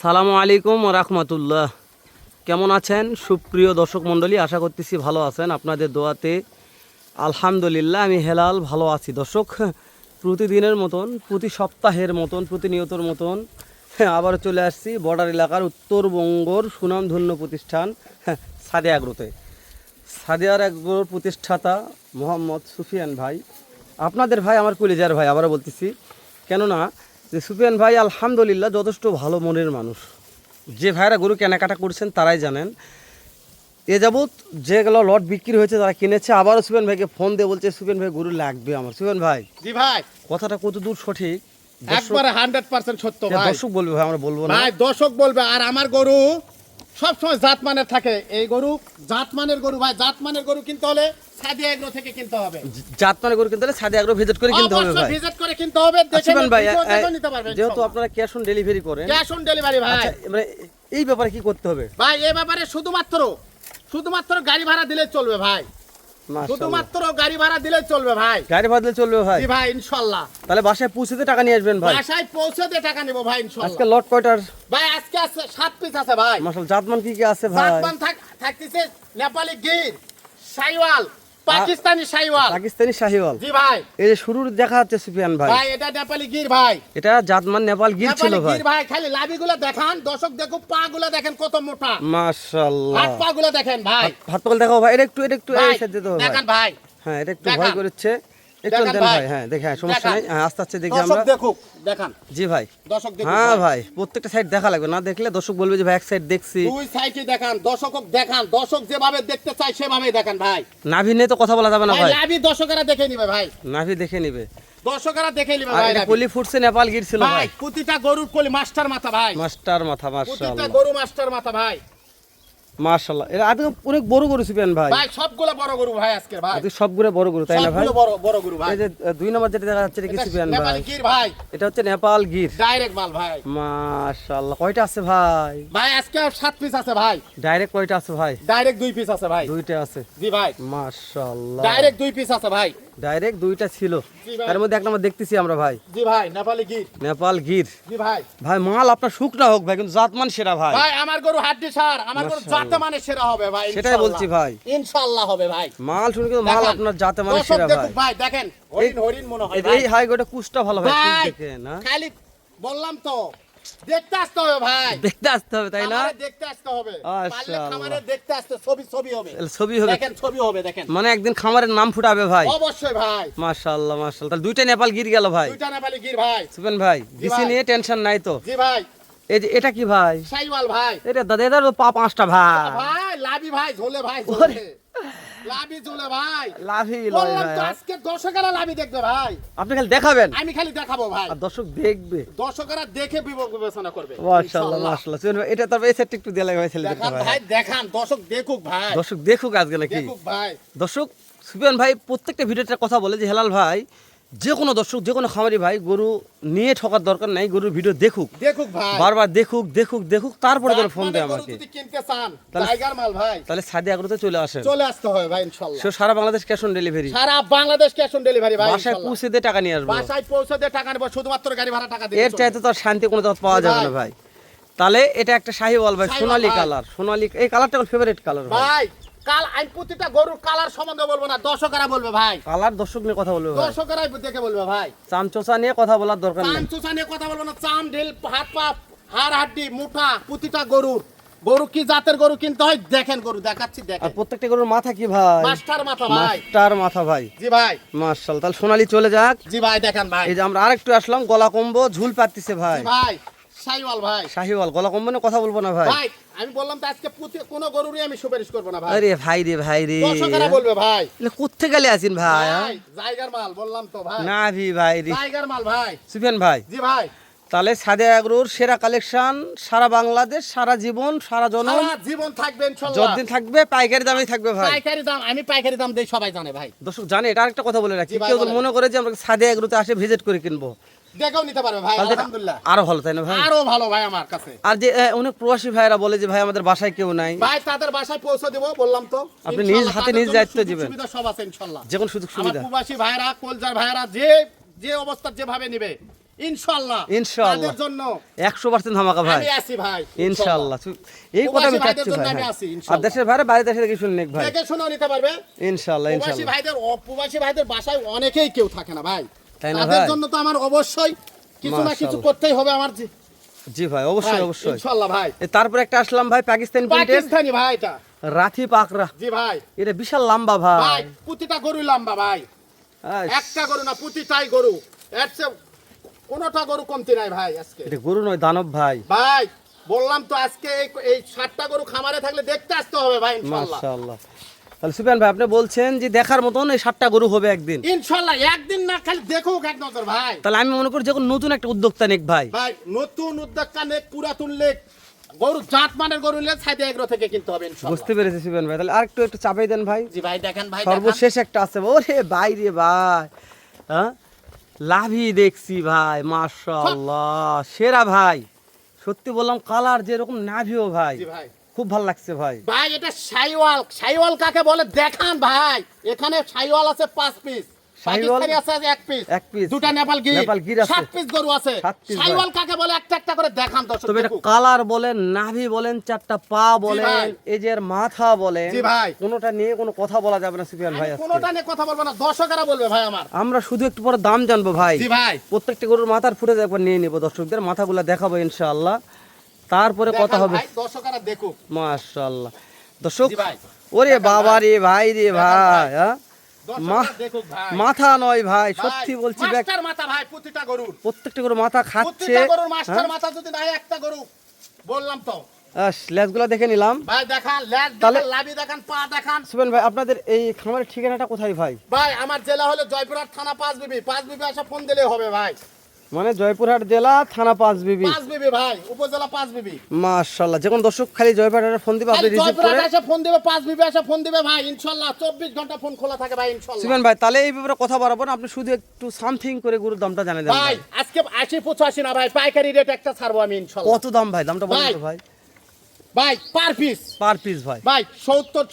সালামু আলাইকুম রাহমাতুল্লাহ। কেমন আছেন সুপ্রিয় দর্শক মণ্ডলী? আশা করতেছি ভালো আছেন, আপনাদের দোয়াতে আলহামদুলিল্লাহ আমি হেলাল ভালো আছি। দর্শক, প্রতিদিনের মতন, প্রতি সপ্তাহের মতন, প্রতিনিয়তর মতন আবার চলে আসছি বর্ডার এলাকার উত্তরবঙ্গর সুনামধন্য প্রতিষ্ঠান সাদিয়া এগ্রোতে। সাদিয়ার এগ্রোর প্রতিষ্ঠাতা মোহাম্মদ সুফিয়ান ভাই, আপনাদের ভাই, আমার কলিজার ভাই, আবারও বলতেছি। কেননা যে সুফিয়ান ভাই আলহামদুলিল্লাহ যথেষ্ট ভালো মনের মানুষ। যে ভাইরা গরু কেনাকাটা করছেন তারাই জানেন। এ যাবৎ যেগুলো লট বিক্রি হয়েছে তারা কিনেছে, আবারও সুফিয়ান ভাইকে ফোন দিয়ে বলছে সুফিয়ান ভাই গরু লাগবে আমার। সুফিয়ান ভাই, জি ভাই, কথাটা কত দূর সঠিক? একবারে 100% সত্য ভাই। দর্শক বলবে ভাই, আমরা বলবো না ভাই, দর্শক বলবে। আর আমার গরু সবসময় জাতমানের থাকে। এই গরু জাতমানের গরু ভাই। জাতমানের গরু কিনতে হলে সাদিয়া এগ্রো থেকে কিনতে হবে। জাতমানের গরু কিনতে হলে সাদিয়া এগ্রো ভিজিট করে কিনতে হবে ভাই। ভিজিট করে কিনতে হবে। দেখেন ভাই, নিতে পারবেন। যেহেতু আপনারা ক্যাশ অন ডেলিভারি করেন, ক্যাশ অন ডেলিভারি ভাই। আচ্ছা, মানে এই ব্যাপারে কি করতে হবে ভাই? এই ব্যাপারে শুধুমাত্র গাড়ি ভাড়া দিলে চলবে ভাই। মাশাআল্লাহ, শুধুমাত্র গাড়ি ভাড়া দিলে চলবে ভাই। গাড়ি ভাড়া দিলে চলবে ভাই? জি ভাই, ইনশাআল্লাহ। তাহলে বাসায় পৌঁছতে টাকা নিয়ে আসবেন ভাই? বাসায় পৌঁছে দিয়ে টাকা নিব ভাই, ইনশাআল্লাহ। আজকে লট কয়টার ভাই? আজকে আছে 7 পিস আছে ভাই। মাশাআল্লাহ। জাতমান কি কি আছে ভাই? জাতমান থাকতেছে নেপালি গির, শাইওয়াল, পাকিস্তানি শাইওয়াল, পাকিস্তানি শাহিওয়াল। জি ভাই। এই যে শুরুর দেখা যাচ্ছে সুফিয়ান ভাই, ভাই এটা নেপালি গির ভাই। এটা জাতমান নেপাল গির ছিল নেপালি ভাই। গির ভাই। খালি লাভিগুলো দেখান, দর্শক দেখুন, পা গুলো দেখেন কত মোটা। মাশাআল্লাহ। হাত পা গুলো দেখেন ভাই। হাত পাগল দেখাও ভাই, এটা একটু ভাই, এই সাইড দিতে হবে দেখেন ভাই। ভাই। হ্যাঁ, এটা একটু দেখান। ভয় করছে, একটু দেখান দেন ভাই। ভাই। হ্যাঁ দেখেন, সমস্যা দেখান। নাই। হ্যাঁ, আস্তে আস্তে দেখি দর্শক আমরা। দেখুক, দেখান। জি ভাই, দর্শক দেখুক হ্যাঁ ভাই, প্রত্যেকটা সাইড দেখা লাগবে, না দেখলে দর্শক বলবে যে ভাই এক সাইড দেখছি। দুই সাইডে দেখান, দর্শক দেখান। দর্শক যেভাবে দেখতে চায় সেভাবেই দেখান ভাই। নাভি নিয়ে তো কথা বলা যাবে না ভাই ভাই, লাভি দর্শকেরা দেখে নিবে ভাই। নাভি দেখে নিবে। দর্শকেরা দেখে নিবে আর ভাই। এটা লাভি। কলি ফুটছে নেপাল গির ছিল ভাই ভাই। প্রতিটা গরুর কলি মাস্টার মাথা ভাই। মাস্টার মাথা, প্রতিটা মাশাআল্লাহ গরু মাস্টার মাথা ভাই। মাশাআল্লাহ। এর আগে অনেক বড় গরু সুফিয়ান ভাই। ভাই সবগুলো বড় গরু ভাই আজকে ভাই। আজকে সবগুলো বড় গরু, তাই না ভাই? সবগুলো বড় গরু ভাই। এই যে 2 নম্বর যেটা দেখা যাচ্ছে এটা কি এটা সুফিয়ান ভাই? নেপালি গির ভাই। এটা হচ্ছে নেপাল গির, ডাইরেক্ট মাল ভাই। মাশাআল্লাহ। কয়টা আছে ভাই? ভাই আজকে 7 পিস আছে ভাই। ডাইরেক্ট কয়টা আছে ভাই? ডাইরেক্ট 2 পিস আছে ভাই। দুইটা আছে। জি ভাই, মাশাআল্লাহ। ডাইরেক্ট 2 পিস আছে ভাই। ডাইরেক্ট দুইটা ছিল, জি ভাই। তার মধ্যে এক নম্বর দেখতেছি আমরা ভাই, জি ভাই, নেপালি গির। নেপাল গির। জি ভাই। ভাই মাল আপনার শুকনা হোক ভাই, কিন্তু জাতমান সেরা ভাই। ভাই আমার গরু হাড্ডি সার, আমার গরু মাশাআল্লাহ। জাতে মানে সেরা হবে ভাই। সেটাই ইনশাআল্লাহ। বলছি ভাই, ইনশাআল্লাহ হবে ভাই। মাল শুনে কিন্তু মাল দেখান। আপনার জাতে মানে দর্শক সেরা ভাই। দেখুক ভাই, দেখেন হরিণ মনে হয় এই ভাই। হাই গোটা কুষ্টা ভালো ভাই, কুচ ভাই দেখে না, খালি বললাম তো, দেখতে আসতে হবে ভাই। দেখতে আসতে হবে তাই না? খামারে দেখতে আসতে হবে। পারলে মাশাআল্লাহ। খামারে দেখতে আসতে, ছবি হবে। ছবি হবে, দেখেন ছবি হবে, দেখেন। মানে একদিন খামারের নাম ফুটাবে ভাই। অবশ্যই ভাই। মাশাআল্লাহ মাশাআল্লাহ। তাহলে দুইটা নেপাল গির গেল ভাই। দুইটা নেপালি গির ভাই। সুফিয়ান ভাই, দিছি ভাই। নিয়ে টেনশন নাই তো? জি ভাই। এই যে এটা কি ভাই? শাইওয়াল ভাই। এটা দাদা, এটার তো পা 5টা ভাই। ভাই লাভি ভাই, ঝোলে ভাই, ওরে। ঝোলে। লাভি ঝোলে ভাই। লাভি লয় বললাম ভাই। তো আজকে দর্শকেরা লাভি দেখবে ভাই। আপনি খালি দেখাবেন আমি খালি দেখাবো ভাই। আর দর্শক দেখবে। দর্শকেরা দেখে বিবেচনা করবে। মাশাআল্লাহ ইনশাআল্লাহ। মাশাআল্লাহ। সুফিয়ান ভাই, এটা তবে এই সেট একটু দিয়ে লাগে ভাই, ছেলে দেখতে দেখান ভাই। ভাই, দেখান। দর্শক দেখুক ভাই। দর্শক দেখুক আজকে নাকি? দেখুক ভাই। দর্শক, সুফিয়ান ভাই প্রত্যেকটা ভিডিওতে কথা বলে যে হেলাল ভাই, যে কোনো দর্শক, যে কোনো খামারি ভাই গরু নিয়ে ঠকার দরকার নাই, গরুর ভিডিও দেখুক, দেখুক ভাই। বারবার দেখুক তারপরে করে ফোন দেয় জাতমানের গরু আমাকে। যদি কিনতে চান, তাহলে- টাইগার মাল ভাই, তাহলে সাদিয়া এগ্রোতে চলে আসেন। চলে আসতে হবে ভাই ইনশাআল্লাহ। সে সারা বাংলাদেশ ক্যাশ অন ডেলিভারি, সারা বাংলাদেশ ক্যাশ অন ডেলিভারি ভাই। বাসায় ইনশাআল্লাহ। পৌঁছে দিয়ে টাকা নিয়ে আসবো। বাসায় পৌঁছে দিয়ে টাকা নেব, শুধুমাত্র গাড়ি ভাড়া টাকা দিয়ে। এর চাইতে তো আর শান্তি কোনো জায়গায় পাওয়া যাবে না ভাই। তাহলে এটা একটা শাহিওয়াল ভাই, শাহিওয়াল সোনালী ভাই। কালার, সোনালী, এই কালারটা আমার ফেভারিট কালার ভাই। ভাই কাল আমি প্রতিটা গরুর কালার সম্বন্ধে বলবো না, দর্শকেরা বলবে ভাই। কালার দর্শক নিয়ে কথা বলবে ভাই, দর্শকেরাই দেখে বলবে ভাই। চামচোচা নিয়ে কথা বলার দরকার চাম নেই। চুষা নিয়ে কথা বলবো না, চাম ঢিল, হাত পা, হাড় হাড্ডি মোটা, প্রতিটা গরুর। গরু কি জাতের গরু কিনতে হয় দেখেন, গরু দেখাচ্ছি আর দেখেন। প্রত্যেকটা গরুর মাথা কি ভাই? মাস্টার মাথা ভাই। মাস্টার মাথা ভাই। জি ভাই। মাশাআল্লাহ। তাহলে সোনালী চলে যাক। জি ভাই, দেখেন ভাই। এই যে আমরা আরেকটু আসলাম, গলা কম্বো ঝুল পাতিছে ভাই। জি ভাই, শাইওয়াল ভাই। শাহিওয়াল, গলা কম্বো নিয়ে কথা বলবো না ভাই। ভাই আমি বললাম তো আজকে কোনো গরুরই আমি সুপারিশ করবো না ভাই। আরে ভাই রে ভাই রে, দর্শকেরা বলবে ভাই। এলে কোত্থেকে গেলে আছেন ভাই? ভাই জায়গার মাল বললাম তো ভাই। না ভি ভাই রে, জায়গার মাল ভাই। সুফিয়ান ভাই, জি ভাই। তাহলে সাদিয়া এগ্রোর সেরা কালেকশন সারা বাংলাদেশ, সারা জীবন, সারা জনম, সারা জীবন থাকবে ইনশাআল্লাহ। যতদিন থাকবে পাইকারি দামেই থাকবে ভাই। পাইকারি দাম, আমি পাইকারি দাম দেই, সবাই জানে ভাই। দর্শক জানে, এটা আরেকটা কথা বলে রাখি, জি ভাই, কেউ যদি বলেন। মনে করে যে আমরা সাদিয়া এগ্রোতে আসে ভিজিট করে কিনবো, দেখেও নিতে পারবে ভাই, তাহলে এটা আলহামদুলিল্লাহ। আরো ভালো, তাই না ভাই? আরো ভালো ভাই আমার কাছে। আর যে অনেক প্রবাসী ভাইরা বলে যে ভাই আমাদের বাসায় কেউ নাই, ভাই তাদের বাসায় পৌঁছে দেব, বললাম তো। আপনি নিজ ইনশাআল্লাহ, হাতে তাদের নিজ জন্য দায়িত্ব সুযোগ দিবেন। সুবিধা সব আছে ইনশাআল্লাহ। যে কোনো সুযোগ আমার সুবিধা। প্রবাসী ভাইরা, কলজার ভাইরা, যে অবস্থা যেভাবে নিবে ইনশাআল্লাহ ইনশাআল্লাহ। তাদের জন্য 100% ধামাকা ভাই আমি আছি ভাই ইনশাআল্লাহ। এই কথা আমি প্রবাসী ভাইদের চাচ্ছি জন্য ভাই আমি হ্যাঁ। আছি, আর ইনশাআল্লাহ। দেশের ভাইরা বাইরে দেশে দেখে শুনে ভাই দেখে শুনেও নিতে পারবে। ইনশাআল্লাহ প্রবাসী ইনশাআল্লাহ। ভাইদের প্রবাসী ভাইদের বাসায় অনেকেই কেউ থাকে না ভাই, তাই না তাদের ভাই? জন্য তো আমার অবশ্যই কিছু না কিছু মাশাআল্লাহ। করতেই হবে আমার জি ভাই অবশ্যই ভাই, অবশ্যই। ইনশাআল্লাহ ভাই। তারপরে একটা আসলাম ভাই পাকিস্তানি প্রিন্টের পাকিস্তানি ভাই এটা, রাথি পাকরা। জি ভাই। এটা বিশাল লম্বা ভাই। ভাই প্রতিটা গরু লম্বা ভাই, আইস, একটা গরু না প্রতিটাই গরু, এর চেয়ে কোনোটা গরু কমতি নাই ভাই আজকে। এটা গরু নয় দানব ভাই। ভাই বললাম তো আজকে এই 60টা গরু খামারে থাকলে দেখতে আসতে হবে ভাই ইনশাআল্লাহ। মাশাআল্লাহ। তাহলে সুফিয়ান ভাই আপনি বলছেন যে দেখার মতন এই 7টা গরু হবে একদিন। ইনশাআল্লাহ একদিন না খালি দেখুক এক নজর ভাই। তাহলে আমি মনে করি যখন নতুন একটা উদ্যোক্তা নেক ভাই। ভাই নতুন উদ্যোক্তা নেক, পুরাতন লেক, গরু জাত মানের গরু নিলে সাইডে এগ্রো থেকে কিনতে হবে ইনশাআল্লাহ। বুঝতে পেরেছি সুফিয়ান ভাই। তাহলে আরেকটু একটু চাপাই দেন ভাই। জি ভাই দেখেন ভাই দেখান। সর্বশেষ একটা আছে ওরে ভাই রে ভাই, হ্যাঁ লাভি দেখছি ভাই মাশাআল্লাহ সেরা ভাই। সত্যি বললাম কালার যেরকম নাভিও ভাই জি ভাই। খুব ভালো লাগছে ভাই। ভাই এটা শাইওয়াল, শাইওয়াল কাকে বলে দেখান ভাই। এখানে শাইওয়াল আছে 5 পিস, শাইওয়াল পাকিস্তানি আছে 1 পিস, এক পিস, দুটা নেপাল গির আছে 7 পিস গরু আছে। 7 পিস ভাই। শাইওয়াল কাকে বলে একটা একটা করে দেখান দর্শক তবে এটা দেখুক। কালার বলেন নাভি বলেন চারটা পা বলেন ভাই। এই যে এর মাথা বলেন জি ভাই। কোনোটা নিয়ে কোনো কথা বলা যাবে না সুফিয়ান ভাই আমি আজকে। কোনোটা নিয়ে কথা বলবো না, দর্শকেরা বলবে ভাই আমার। আমরা শুধু একটু পরে দাম জানবো ভাই। জি ভাই। প্রত্যেকটা গরুর মাথার ফুটেজ একবার নিয়ে নিব, দর্শকদের মাথাগুলো দেখাবো ইনশাআল্লাহ, তারপরে কথা দেখান হবে। ভাই, দর্শকেরা দেখুক। মাশাআল্লাহ। দর্শক জি ভাই। ওরে দেখান বাবা ভাই। রে ভাই রে দেখান ভাই, ভাই। হ্যাঁ দর্শকেরা দেখুক ভাই। মাথা নয় ভাই, ভাই, সত্যি বলছি দেখ মাস্টার মাথা ভাই প্রতিটা গরুর। প্রত্যেকটা গরু মাথা খাচ্ছে। প্রতিটা গরুর মাস্টার হ্যাঁ? মাথা যদি নাই একটা গরু, বললাম তো লেজগুলো দেখে নিলাম। ভাই দেখান, লেজ তাহলে- দেখান, লাভি দেখান, পা দেখান। সুবেন ভাই আপনাদের এই খামারের ঠিকানাটা কোথায় ভাই? ভাই আমার জেলা হলো জয়পুরহাট থানা 5 বিবি আসা ফোন দিলে হবে ভাই। মানে জয়পুরহাট জেলা থানা 5 বিবি। 5 বিবি ভাই, উপজেলা 5 বিবি। মাশাআল্লাহ। যখন দর্শক খালি জয়পুরহাটের ফোন দিবে আপনি খালি রিসিভ করে। জয়পুরহাট এসে ফোন দিবে, 5 বিবি আসা ফোন দিবে ভাই ইনশাআল্লাহ। 24 ঘন্টা ফোন খোলা থাকে ভাই ইনশাআল্লাহ। সুবেন ভাই তাহলে এই ব্যাপারে কথা বাড়াবো না, আপনি শুধু একটু সামথিং করে গরুর দামটা জানিয়ে দেন ভাই ভাই। আজকে 80-85 না ভাই, পাইকারি রেট একটা ছাড়বো আমি ইনশাআল্লাহ। কত দাম ভাই? দামটা বলুন ভাই। তো ভাই। ভাই পার পিস পার পিস ভাই। ভাই 70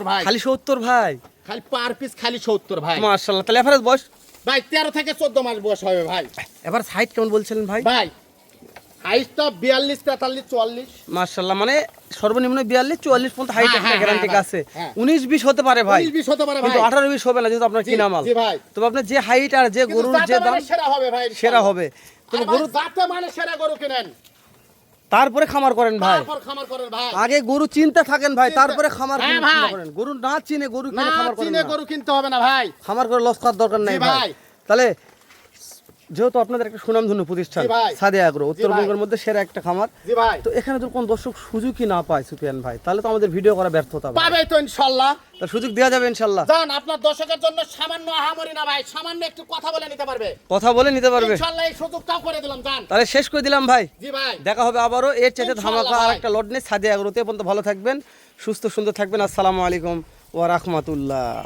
ভাই, খালি 70 ভাই। খালি পার পিস খালি 70 ভাই। মাশাআল্লাহ। তাহলে এভারেজ বয়স ভাই 13 থেকে 14 মাস বয়স হবে ভাই। এবার হাইট কেমন বলছিলেন ভাই? ভাই হাইটটা 42 43 44। মাশাআল্লাহ। মানে সর্বনিম্ন 42 44 পর্যন্ত হাইট হ্যাঁ, একটা হ্যাঁ, গ্যারান্টি হ্যাঁ, আছে। হ্যাঁ। 19 20 হতে পারে ভাই, 19-20 হতে পারে কিন্তু ভাই। 18 20 হবে না যেহেতু আপনার জি, কিনা মাল। জি ভাই। তবে আপনার যে হাইট আর যে কিন্তু গরুর জাতে যে দাম মানে সেরা হবে ভাই, সেরা হবে। তবে গরু গরু জাতে মানে সেরা গরু কিনেন, তারপরে খামার করেন ভাই। তারপর খামার করেন ভাই। আগে গরু চিনতে থাকেন ভাই, চিনতে- তারপরে খামার হ্যাঁ কিনে ভাই। করেন। গরু না চিনে গরু না কিনে খামার করেন চিনে না। গরু কিনতে হবে না ভাই। খামার করে লস করার দরকার নাই জি ভাই। ভাই। তাহলে যেহেতু আপনাদের একটা সুনামধন্য প্রতিষ্ঠান জি ভাই। সাদিয়া আগ্রো, উত্তরবঙ্গের ভাই। মধ্যে সেরা একটা খামার, জি ভাই। তো এখানে যদি কোন দর্শক সুযোগই না পায় সুফিয়ান ভাই, তাহলে তো আমাদের ভিডিও করা ব্যর্থতা ভাই। পাবে তো ইনশাআল্লাহ। তার সুযোগ দেওয়া যাবে ইনশাল্লাহ। জান আপনার দর্শকের জন্য সামান্য আহামরি না ভাই, সামান্য একটু কথা বলে নিতে পারবে কথা বলে নিতে পারবে। ইনশাআল্লাহ। এই সুযোগটাও করে দিলাম জান। তাহলে শেষ করে দিলাম ভাই। জি ভাই। দেখা হবে আবারও এর চাইতে ইনশাআল্লাহ ধামাকা আর ভাই। একটা লট নিয়ে সাদিয়া আগ্রোতে। পর্যন্ত ভালো থাকবেন, সুস্থ সুন্দর থাকবেন। আসসালামু আলাইকুম ওয়া রাহমাতুল্লাহ।